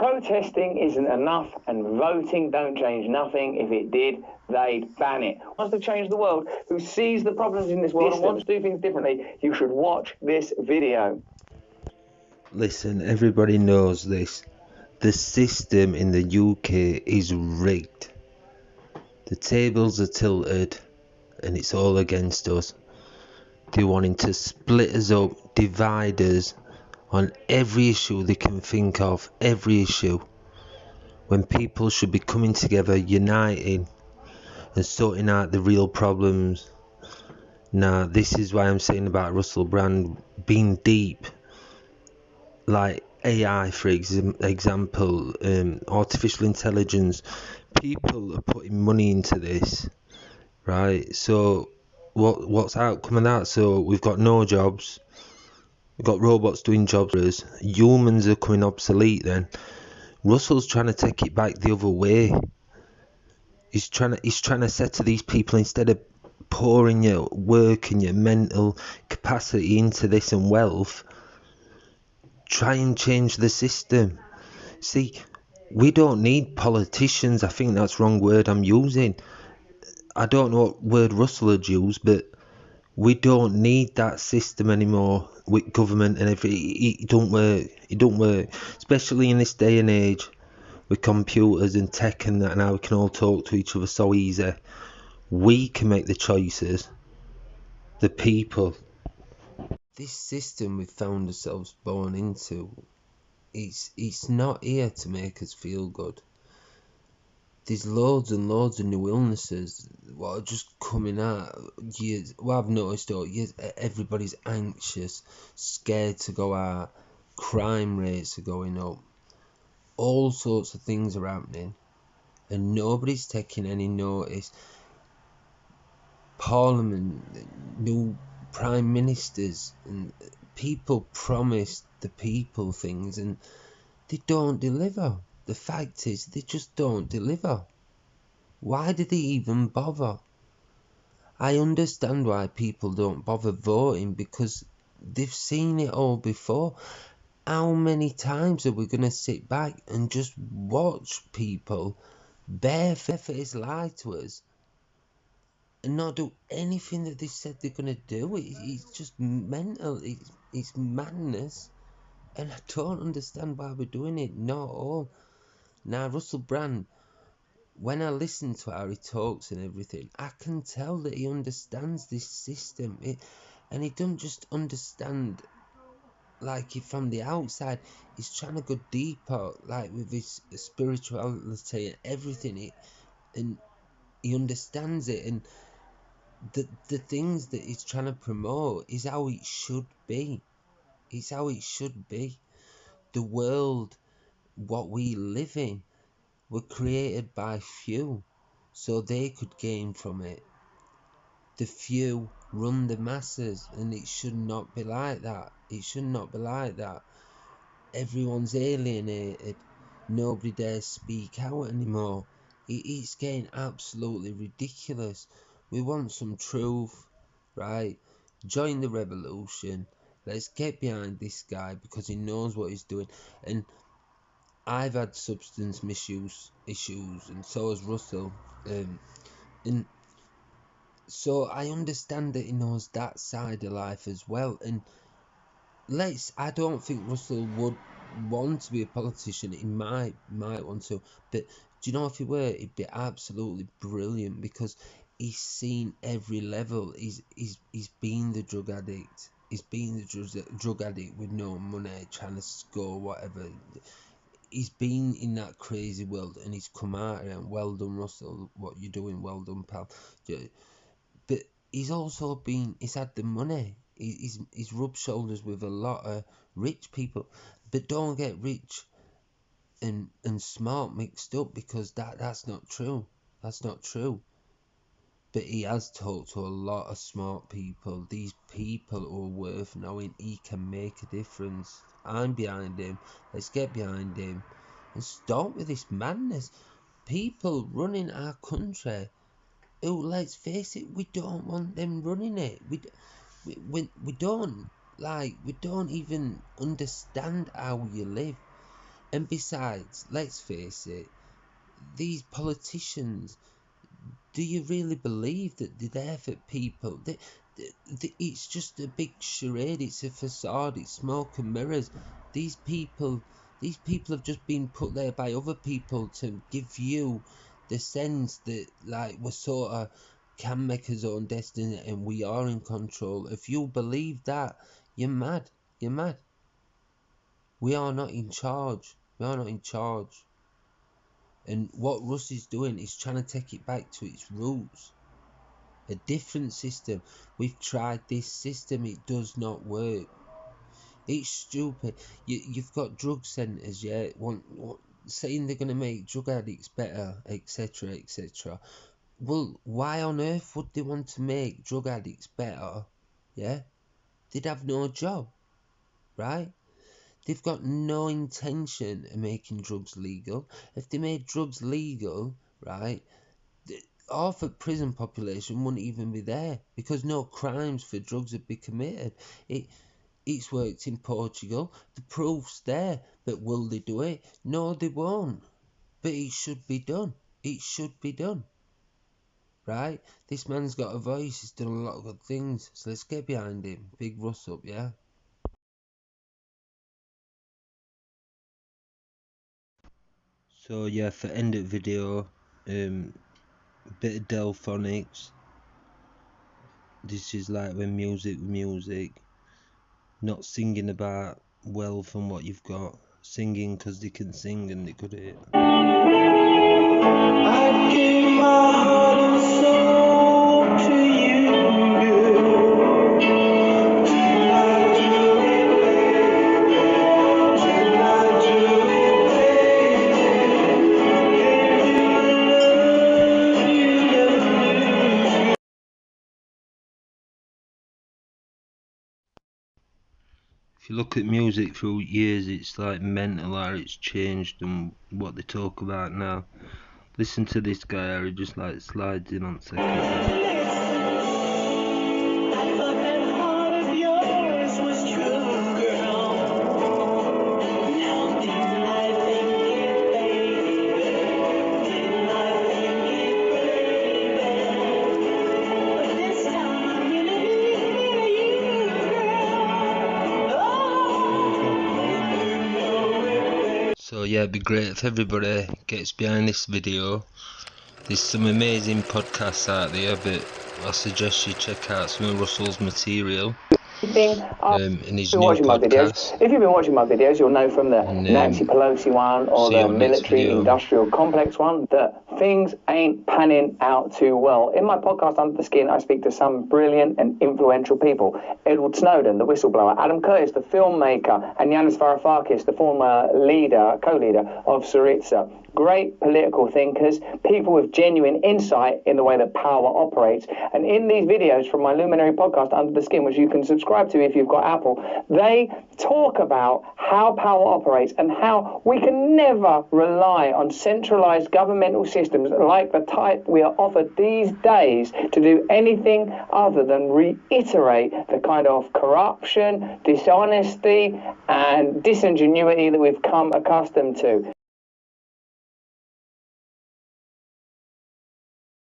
protesting isn't enough and voting don't change nothing. If it did, they'd ban it. Wants to change the world, who sees the problems in this world and wants to do things differently, you should watch this video. Listen, everybody knows this. The system in the UK is rigged. The tables are tilted and it's all against us. They're wanting to split us up, divide us on every issue they can think of, every issue. When people should be coming together, uniting and sorting out the real problems. Now, this is why I'm saying about Russell Brand being deep. Like AI, for example, artificial intelligence. People are putting money into this, right? So what's coming out? So we've got no jobs. We've got robots doing jobs for us. Humans are coming obsolete then. Russell's trying to take it back the other way. He's trying to say to these people, instead of pouring your work and your mental capacity into this and wealth, try and change the system. See, we don't need politicians. I think that's the wrong word I'm using. I don't know what word Russell would use, but we don't need that system anymore with government and everything. It don't work. It don't work. Especially in this day and age with computers and tech and that, and how we can all talk to each other so easy. We can make the choices. The people. This system we've found ourselves born into, it's not here to make us feel good. There's loads and loads of new illnesses what are just coming out. What I've noticed though, everybody's anxious, scared to go out, crime rates are going up, all sorts of things are happening, and nobody's taking any notice. Parliament, new prime ministers, and people promise the people things and they don't deliver. The fact is, they just don't deliver. Why do they even bother? I understand why people don't bother voting, because they've seen it all before. How many times are we going to sit back and just watch people barefaced lie to us and not do anything that they said they're going to do? It's just mental. It's madness. And I don't understand why we're doing it. Not at all. Now, Russell Brand, when I listen to how he talks and everything, I can tell that he understands this system. And he doesn't just understand like it from the outside. He's trying to go deeper, like with his spirituality and everything. And he understands it. And the things that he's trying to promote is how it should be. It's how it should be. The world, what we live in, were created by few, so they could gain from it. The few run the masses, and it should not be like that. It should not be like that. Everyone's alienated. Nobody dares speak out anymore. It's getting absolutely ridiculous. We want some truth, right? Join the revolution. Let's get behind this guy because he knows what he's doing. And I've had substance misuse issues, and so has Russell. And so I understand that he knows that side of life as well. And I don't think Russell would want to be a politician. He might want to, but do you know, if he were, he'd be absolutely brilliant because he's seen every level. He's been the drug addict. He's been the drug addict with no money, trying to score whatever. He's been in that crazy world and he's come out and well done, Russell, what you're doing, well done, pal. But he's had the money. He's rubbed shoulders with a lot of rich people, but don't get rich and smart mixed up, because that's not true. That's not true. But he has talked to a lot of smart people. These people who are worth knowing. He can make a difference. I'm behind him. Let's get behind him and stop with this madness. People running our country who, let's face it, we don't want them running it. We don't even understand how you live. And besides, let's face it, these politicians, do you really believe that they're there for people? It's just a big charade. It's a facade. It's smoke and mirrors. These people have just been put there by other people to give you the sense that, like, we're sort of can make our own destiny and we are in control. If you believe that, you're mad. You're mad. We are not in charge. We are not in charge. And what Russ is doing is trying to take it back to its roots. A different system. We've tried this system. It does not work. It's stupid. You've got drug centres, yeah, saying they're going to make drug addicts better, etc., etc. Well, why on earth would they want to make drug addicts better? Yeah? They'd have no job, right? They've got no intention of making drugs legal. If they made drugs legal, right, half the prison population wouldn't even be there because no crimes for drugs would be committed. It's worked in Portugal. The proof's there. But will they do it? No, they won't. But it should be done. It should be done. Right? This man's got a voice. He's done a lot of good things. So let's get behind him. Big Russ up, yeah? So yeah, for end of video, bit of Delphonics. This is like when music, not singing about wealth and what you've got, singing because they can sing and they're good at it. I gave my heart and soul to you, If you look at music through years, it's like mental how it's changed and what they talk about now. Listen to this guy how he just like slides in on second. So yeah, it'd be great if everybody gets behind this video. There's some amazing podcasts out there, but I suggest you check out some of Russell's material in his new podcast. If you've been watching my videos, you'll know from the Nancy Pelosi one or the military industrial complex one that things ain't panning out too well. In my podcast Under the Skin, I speak to some brilliant and influential people. Edward Snowden, the whistleblower, Adam Curtis, the filmmaker, and Yanis Varoufakis, the former co-leader of Syriza. Great political thinkers, people with genuine insight in the way that power operates. And in these videos from my Luminary podcast, Under the Skin, which you can subscribe to if you've got Apple, they talk about how power operates and how we can never rely on centralized governmental systems like the type we are offered these days to do anything other than reiterate the kind of corruption, dishonesty, and disingenuity that we've come accustomed to.